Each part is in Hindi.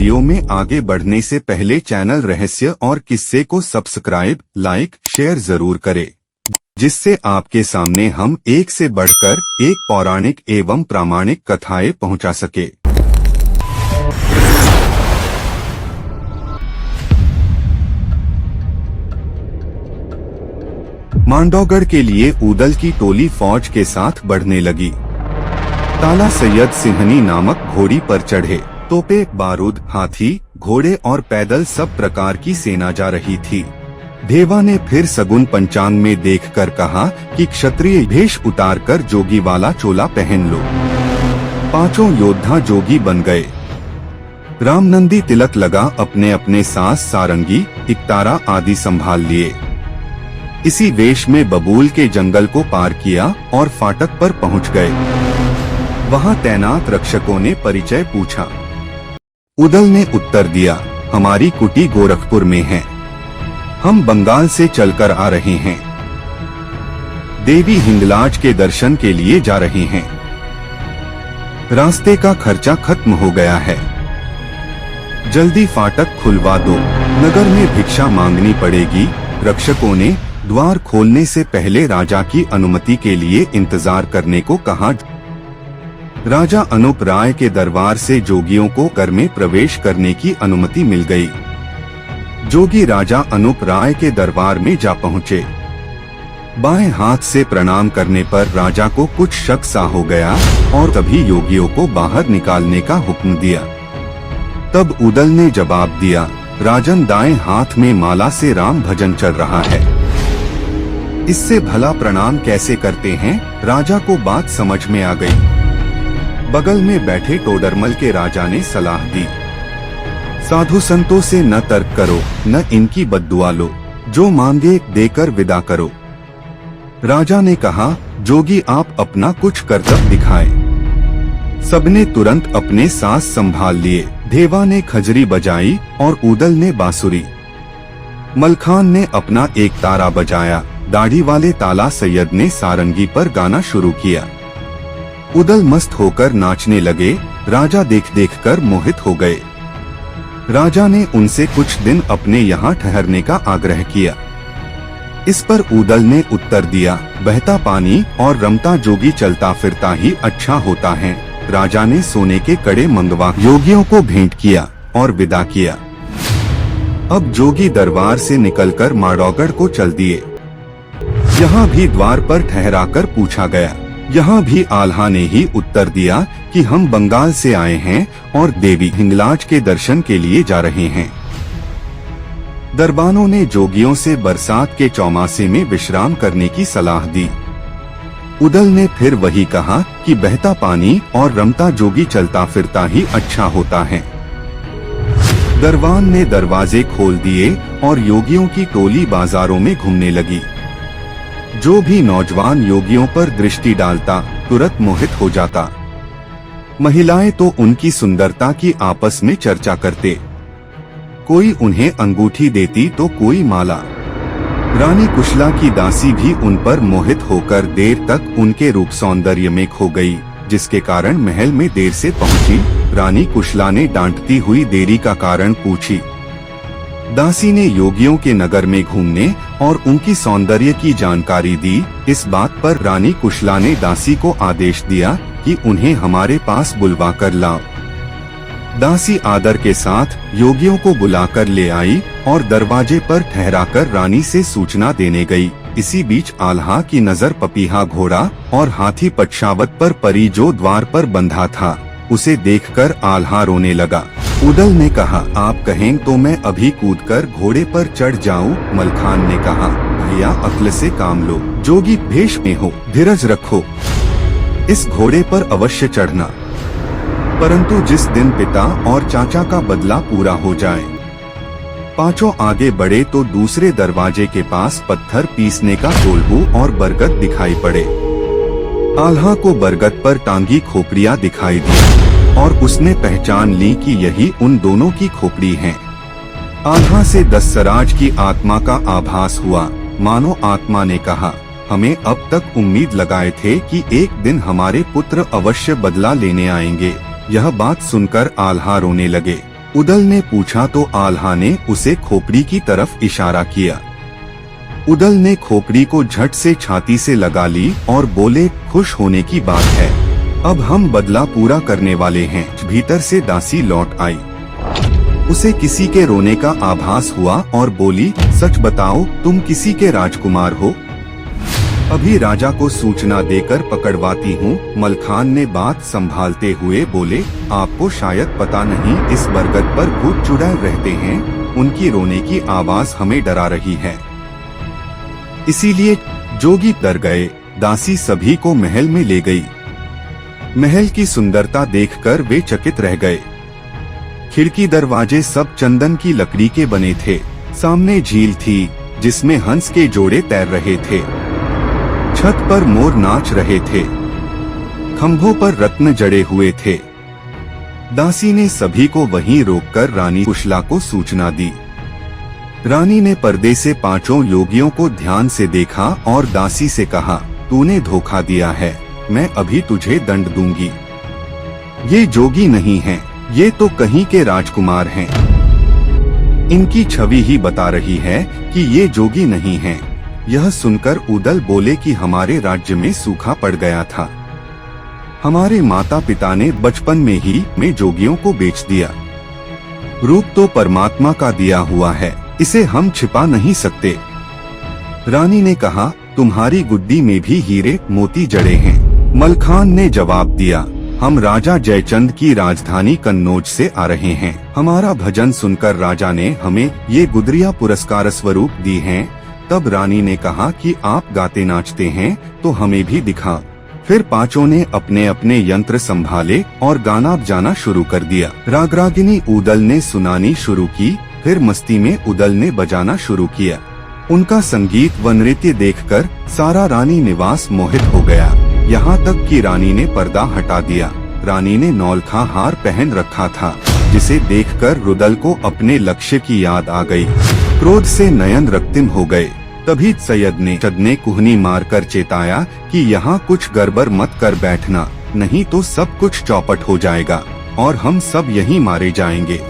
वीडियो में आगे बढ़ने से पहले चैनल रहस्य और किस्से को सब्सक्राइब, लाइक, शेयर जरूर करें, जिससे आपके सामने हम एक से बढ़कर एक पौराणिक एवं प्रामाणिक कथाएं पहुंचा सके। मांडौगढ़ के लिए ऊदल की टोली फौज के साथ बढ़ने लगी। ताला सैयद सिंहनी नामक घोड़ी पर चढ़े। तोपे, बारूद, हाथी, घोड़े और पैदल सब प्रकार की सेना जा रही थी। देवा ने फिर सगुन पंचांग में देखकर कहा कि क्षत्रिय भेष उतारकर जोगी वाला चोला पहन लो। पांचों योद्धा जोगी बन गए। रामनंदी तिलक लगा अपने अपने सास, सारंगी, इकतारा आदि संभाल लिए। इसी वेश में बबूल के जंगल को पार किया और फाटक पर पहुंच गए। वहां तैनात रक्षकों ने परिचय पूछा। उदल ने उत्तर दिया, हमारी कुटी गोरखपुर में है। हम बंगाल से चलकर आ रहे हैं। देवी हिंगलाज के दर्शन के लिए जा रहे हैं। रास्ते का खर्चा खत्म हो गया है। जल्दी फाटक खुलवा दो, नगर में भिक्षा मांगनी पड़ेगी। रक्षकों ने द्वार खोलने से पहले राजा की अनुमति के लिए इंतजार करने को कहा। राजा अनूप राय के दरबार से जोगियों को घर में प्रवेश करने की अनुमति मिल गई। जोगी राजा अनूप राय के दरबार में जा पहुँचे। बाएं हाथ से प्रणाम करने पर राजा को कुछ शक सा हो गया और तभी योगियों को बाहर निकालने का हुक्म दिया। तब उदल ने जवाब दिया, राजन, दाएं हाथ में माला से राम भजन चल रहा है, इससे भला प्रणाम कैसे करते हैं? राजा को बात समझ में आ गई। बगल में बैठे टोडरमल के राजा ने सलाह दी, साधु संतों से न तर्क करो, न इनकी बद्दुआ लो, जो मांगे देकर विदा करो। राजा ने कहा, जोगी आप अपना कुछ कर्तव्य दिखाएं। सबने तुरंत अपने सांस संभाल लिए। देवा ने खजरी बजाई और उदल ने बांसुरी। मलखान ने अपना एक तारा बजाया। दाढ़ी वाले ताला सैयद ने सारंगी पर गाना शुरू किया। उदल मस्त होकर नाचने लगे। राजा देख देख कर मोहित हो गए। राजा ने उनसे कुछ दिन अपने यहाँ ठहरने का आग्रह किया। इस पर उदल ने उत्तर दिया, बहता पानी और रमता जोगी चलता फिरता ही अच्छा होता है। राजा ने सोने के कड़े मंगवा योगियों को भेंट किया और विदा किया। अब जोगी दरबार से निकलकर मांडौगढ़ को चल दिए। यहाँ भी द्वार पर ठहराकर पूछा गया। यहाँ भी आल्हा ने ही उत्तर दिया कि हम बंगाल से आए हैं और देवी हिंगलाज के दर्शन के लिए जा रहे हैं। दरबानों ने जोगियों से बरसात के चौमासे में विश्राम करने की सलाह दी। उदल ने फिर वही कहा कि बहता पानी और रमता जोगी चलता फिरता ही अच्छा होता है। दरबान ने दरवाजे खोल दिए और योगियों की टोली बाजारों में घूमने लगी। जो भी नौजवान योगियों पर दृष्टि डालता तुरंत मोहित हो जाता। महिलाएं तो उनकी सुंदरता की आपस में चर्चा करते। कोई उन्हें अंगूठी देती तो कोई माला। रानी कुशला की दासी भी उन पर मोहित होकर देर तक उनके रूप सौंदर्य में खो गई, जिसके कारण महल में देर से पहुंची। रानी कुशला ने डांटती हुई देरी का कारण पूछी। दासी ने योगियों के नगर में घूमने और उनकी सौंदर्य की जानकारी दी। इस बात पर रानी कुशला ने दासी को आदेश दिया कि उन्हें हमारे पास बुलवा कर लाओ। दासी आदर के साथ योगियों को बुलाकर ले आई और दरवाजे पर ठहराकर रानी से सूचना देने गई। इसी बीच आल्हा की नजर पपीहा घोड़ा और हाथी पटशावत पर पड़ी जो द्वार पर बंधा था। उसे देखकर आल्हा रोने लगा। उदल ने कहा, आप कहें तो मैं अभी कूदकर घोड़े पर चढ़ जाऊं। मलखान ने कहा, भैया अक्ल से काम लो, जोगी भेष में हो, धीरज रखो, इस घोड़े पर अवश्य चढ़ना, परंतु जिस दिन पिता और चाचा का बदला पूरा हो जाए। पांचों आगे बढ़े तो दूसरे दरवाजे के पास पत्थर पीसने का टोलबू और बरगद दिखाई पड़े। आल्हा को बरगद पर टांगी खोपड़ियां दिखाई दी और उसने पहचान ली कि यही उन दोनों की खोपड़ी है। आल्हा से दसराज की आत्मा का आभास हुआ। मानो आत्मा ने कहा, हमें अब तक उम्मीद लगाए थे कि एक दिन हमारे पुत्र अवश्य बदला लेने आएंगे। यह बात सुनकर आल्हा रोने लगे। उदल ने पूछा तो आल्हा ने उसे खोपड़ी की तरफ इशारा किया। उदल ने खोपड़ी को झट से छाती से लगा ली और बोले, खुश होने की बात है, अब हम बदला पूरा करने वाले हैं। भीतर से दासी लौट आई। उसे किसी के रोने का आभास हुआ और बोली, सच बताओ, तुम किसी के राजकुमार हो? अभी राजा को सूचना देकर पकड़वाती हूँ। मलखान ने बात संभालते हुए बोले, आपको शायद पता नहीं, इस बरगद पर भूत चुड़ैल रहते हैं, उनकी रोने की आवाज हमें डरा रही है, इसीलिए जोगी डर गए। दासी सभी को महल में ले गई। महल की सुंदरता देखकर वे चकित रह गए। खिड़की दरवाजे सब चंदन की लकड़ी के बने थे। सामने झील थी जिसमें हंस के जोड़े तैर रहे थे। छत पर मोर नाच रहे थे। खंभों पर रत्न जड़े हुए थे। दासी ने सभी को वहीं रोककर रानी कुशला को सूचना दी। रानी ने पर्दे से पांचों योगियों को ध्यान से देखा और दासी से कहा, तूने धोखा दिया है, मैं अभी तुझे दंड दूंगी। ये जोगी नहीं हैं, ये तो कहीं के राजकुमार हैं। इनकी छवि ही बता रही है कि ये जोगी नहीं हैं। यह सुनकर उदल बोले कि हमारे राज्य में सूखा पड़ गया था। हमारे माता पिता ने बचपन में ही में जोगियों को बेच दिया। रूप तो परमात्मा का दिया हुआ है, इसे हम छिपा नहीं सकते। रानी ने कहा, तुम्हारी गुड्डी में भी हीरे मोती जड़े हैं। मलखान ने जवाब दिया, हम राजा जयचंद की राजधानी कन्नौज से आ रहे हैं। हमारा भजन सुनकर राजा ने हमें ये गुदरिया पुरस्कार स्वरूप दी हैं। तब रानी ने कहा कि आप गाते नाचते हैं तो हमें भी दिखा। फिर पांचों ने अपने अपने यंत्र संभाले और गाना बजाना शुरू कर दिया। रागरागिनी उदल ने सुनानी शुरू की। फिर मस्ती में उदल ने बजाना शुरू किया। उनका संगीत व नृत्य देखकर सारा रानी निवास मोहित हो गया। यहाँ तक कि रानी ने पर्दा हटा दिया। रानी ने नौलखा हार पहन रखा था, जिसे देखकर रुदल को अपने लक्ष्य की याद आ गई। क्रोध से नयन रक्तिम हो गए। तभी सैयद ने कुहनी मारकर चेताया कि यहाँ कुछ गड़बड़ मत कर बैठना, नहीं तो सब कुछ चौपट हो जाएगा और हम सब यहीं मारे जाएंगे।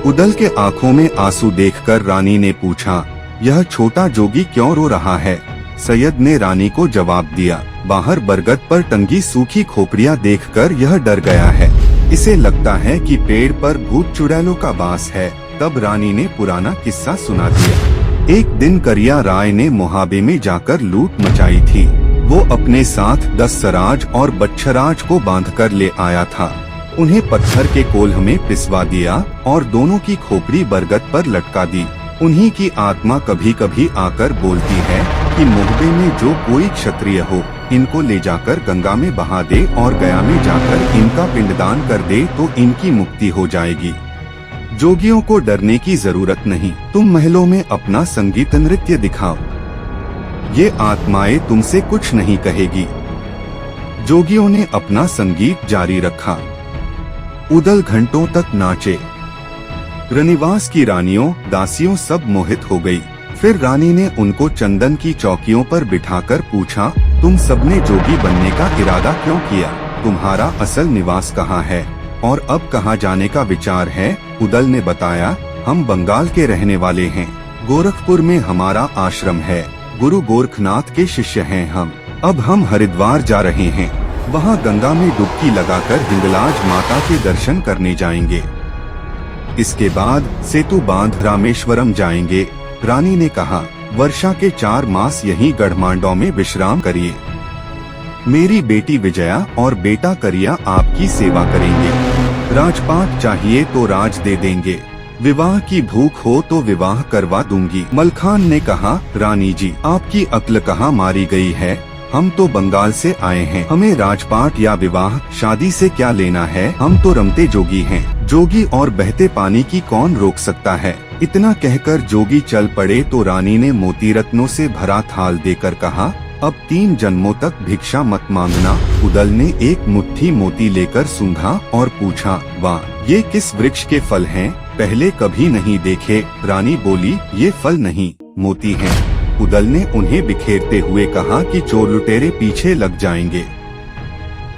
उदल के आंखों में आंसू देखकर रानी ने पूछा, यह छोटा जोगी क्यों रो रहा है? सैयद ने रानी को जवाब दिया, बाहर बरगद पर टंगी सूखी खोपड़ियाँ देखकर यह डर गया है। इसे लगता है कि पेड़ पर भूत चुड़ैलों का वास है। तब रानी ने पुराना किस्सा सुना दिया। एक दिन करिया राय ने मोहाबे में जाकर लूट मचाई थी। वो अपने साथ 10 सराज और बच्छराज को बांधकर ले आया था। उन्हें पत्थर के कोल्ह में पिसवा दिया और दोनों की खोपड़ी बरगद पर लटका दी। उन्हीं की आत्मा कभी कभी आकर बोलती है कि मोहबे में जो कोई क्षत्रिय हो, इनको ले जाकर गंगा में बहा दे और गया में जाकर इनका पिंडदान कर दे तो इनकी मुक्ति हो जाएगी। जोगियों को डरने की जरूरत नहीं, तुम महलों में अपना संगीत नृत्य दिखाओ, ये आत्माएं तुमसे कुछ नहीं कहेगी। जोगियों ने अपना संगीत जारी रखा। उदल घंटों तक नाचे। रनिवास की रानियों दासियों सब मोहित हो गई। फिर रानी ने उनको चंदन की चौकियों पर बिठाकर पूछा, तुम सबने जोगी बनने का इरादा क्यों किया? तुम्हारा असल निवास कहाँ है और अब कहाँ जाने का विचार है? उदल ने बताया, हम बंगाल के रहने वाले हैं। गोरखपुर में हमारा आश्रम है। गुरु गोरखनाथ के शिष्य हैं हम। अब हम हरिद्वार जा रहे हैं। वहाँ गंगा में डुबकी लगाकर हिंगलाज माता के दर्शन करने जाएंगे। इसके बाद सेतु बांध रामेश्वरम जाएंगे। रानी ने कहा, वर्षा के 4 मास यहीं गढ़मांडौ में विश्राम करिए। मेरी बेटी विजया और बेटा करिया आपकी सेवा करेंगे। राजपाट चाहिए तो राज दे देंगे। विवाह की भूख हो तो विवाह करवा दूंगी। मलखान ने कहा, रानी जी आपकी अक्ल कहाँ मारी गई है? हम तो बंगाल से आए हैं। हमें राजपाट या विवाह शादी से क्या लेना है? हम तो रमते जोगी हैं। जोगी और बहते पानी की कौन रोक सकता है? इतना कहकर जोगी चल पड़े तो रानी ने मोती रत्नों से भरा थाल देकर कहा, अब 3 जन्मों तक भिक्षा मत मांगना। उदल ने एक मुट्ठी मोती लेकर सूंघा और पूछा, वाह, ये किस वृक्ष के फल हैं? पहले कभी नहीं देखे। रानी बोली, ये फल नहीं मोती हैं। उदल ने उन्हें बिखेरते हुए कहा कि चोर लुटेरे पीछे लग जाएंगे।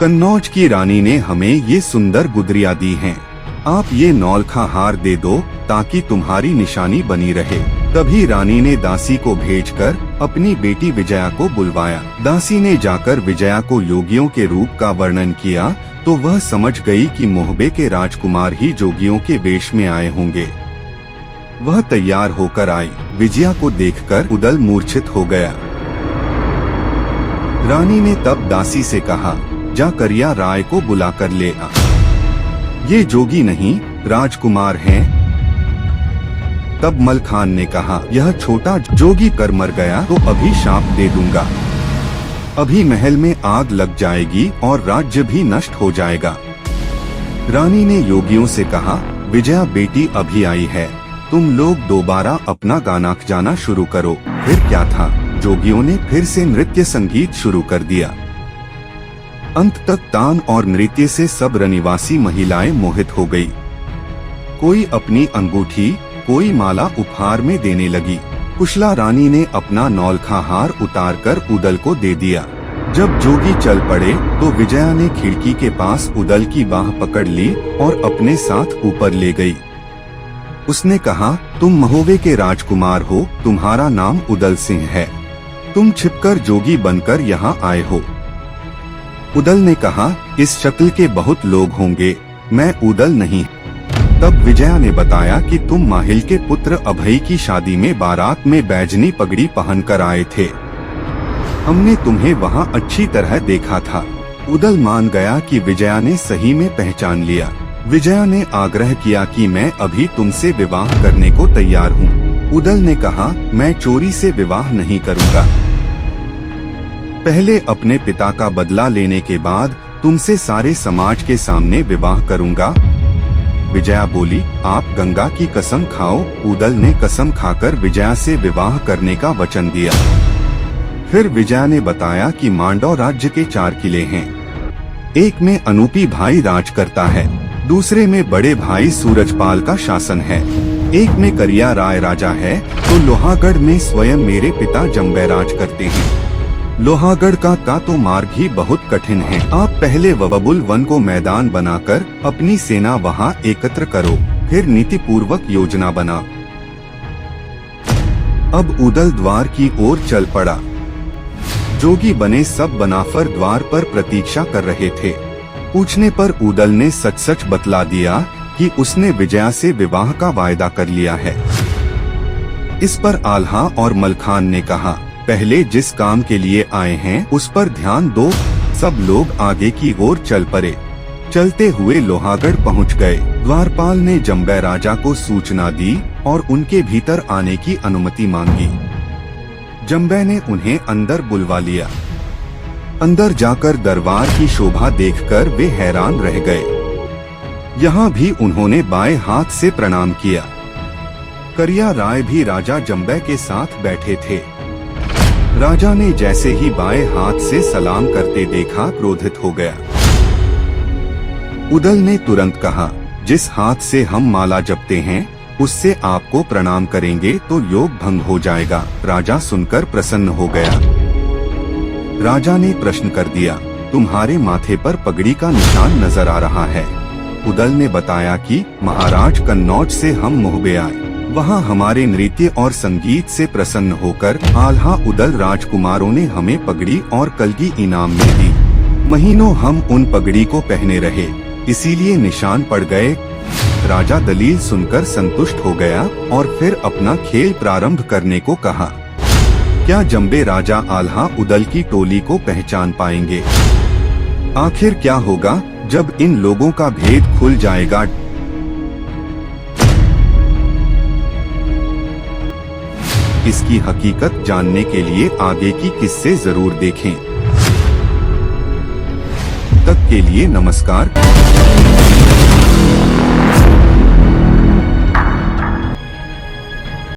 कन्नौज की रानी ने हमें ये सुंदर गुदरिया दी हैं। आप ये नौलखा हार दे दो ताकि तुम्हारी निशानी बनी रहे। तभी रानी ने दासी को भेजकर अपनी बेटी विजया को बुलवाया। दासी ने जाकर विजया को योगियों के रूप का वर्णन किया तो वह समझ गई कि मोहबे के राजकुमार ही जोगियों के वेश में आए होंगे। वह तैयार होकर आई। विजया को देखकर उदल मूर्छित हो गया। रानी ने तब दासी से कहा, जा करिया राय को बुलाकर ले आ। ये जोगी नहीं राजकुमार हैं। तब मलखान ने कहा, यह छोटा जोगी कर मर गया तो अभिशाप दे दूंगा। अभी महल में आग लग जाएगी और राज्य भी नष्ट हो जाएगा। रानी ने योगियों से कहा, विजया बेटी अभी आई है, तुम लोग दोबारा अपना गाना जाना शुरू करो। फिर क्या था, जोगियों ने फिर से नृत्य संगीत शुरू कर दिया। अंत तक तान और नृत्य से सब रनिवासी महिलाएं मोहित हो गई। कोई अपनी अंगूठी, कोई माला उपहार में देने लगी। कुशला रानी ने अपना नौलखा हार उतारकर उदल को दे दिया। जब जोगी चल पड़े तो विजया ने खिड़की के पास उदल की बाह पकड़ ली और अपने साथ ऊपर ले गई। उसने कहा, तुम महोबे के राजकुमार हो, तुम्हारा नाम उदल सिंह है, तुम छिपकर जोगी बनकर यहाँ आए हो। उदल ने कहा, इस शक्ल के बहुत लोग होंगे, मैं उदल नहीं। तब विजया ने बताया कि तुम माहिल के पुत्र अभय की शादी में बारात में बैजनी पगड़ी पहनकर आए थे। हमने तुम्हें वहाँ अच्छी तरह देखा था। उदल मान गया कि विजया ने सही में पहचान लिया। विजया ने आग्रह किया कि मैं अभी तुमसे विवाह करने को तैयार हूँ। उदल ने कहा, मैं चोरी से विवाह नहीं करूँगा, पहले अपने पिता का बदला लेने के बाद तुमसे सारे समाज के सामने विवाह करूंगा। विजया बोली, आप गंगा की कसम खाओ। उदल ने कसम खाकर विजया से विवाह करने का वचन दिया। फिर विजया ने बताया कि मांडव राज्य के 4 किले हैं। एक में अनूपी भाई राज करता है, दूसरे में बड़े भाई सूरजपाल का शासन है, एक में करिया राय राजा है, तो लोहागढ़ में स्वयं मेरे पिता जम्बे राज करते हैं। लोहागढ़ का तो मार्ग ही बहुत कठिन है। आप पहले वबुल वन को मैदान बनाकर अपनी सेना वहां एकत्र करो, फिर नीति पूर्वक योजना बना। अब उदल द्वार की ओर चल पड़ा। जोगी बने सब बनाफर द्वार पर प्रतीक्षा कर रहे थे। पूछने पर उदल ने सच सच बतला दिया कि उसने विजया से विवाह का वायदा कर लिया है। इस पर आल्हा और मलखान ने कहा, पहले जिस काम के लिए आए हैं उस पर ध्यान दो। सब लोग आगे की ओर चल पड़े। चलते हुए लोहागढ़ पहुंच गए। द्वारपाल ने जम्बे राजा को सूचना दी और उनके भीतर आने की अनुमति मांगी। जम्बे ने उन्हें अंदर बुलवा लिया। अंदर जाकर दरबार की शोभा देखकर वे हैरान रह गए। यहाँ भी उन्होंने बाएं हाथ से प्रणाम किया। करिया राय भी राजा जम्बे के साथ बैठे थे। राजा ने जैसे ही बाएं हाथ से सलाम करते देखा, क्रोधित हो गया। उदल ने तुरंत कहा, जिस हाथ से हम माला जपते हैं उससे आपको प्रणाम करेंगे तो योग भंग हो जाएगा। राजा सुनकर प्रसन्न हो गया। राजा ने प्रश्न कर दिया, तुम्हारे माथे पर पगड़ी का निशान नजर आ रहा है। उदल ने बताया कि महाराज कन्नौज से हम मोहबे आए, वहाँ हमारे नृत्य और संगीत से प्रसन्न होकर आल्हा उदल राजकुमारों ने हमें पगड़ी और कलगी इनाम में दी। महीनों हम उन पगड़ी को पहने रहे, इसीलिए निशान पड़ गए। राजा दलील सुनकर संतुष्ट हो गया और फिर अपना खेल प्रारंभ करने को कहा। क्या जम्बे राजा आल्हा उदल की टोली को पहचान पाएंगे? आखिर क्या होगा जब इन लोगों का भेद खुल जाएगा? इसकी हकीकत जानने के लिए आगे की किस्से जरूर देखें। तब तक के लिए नमस्कार।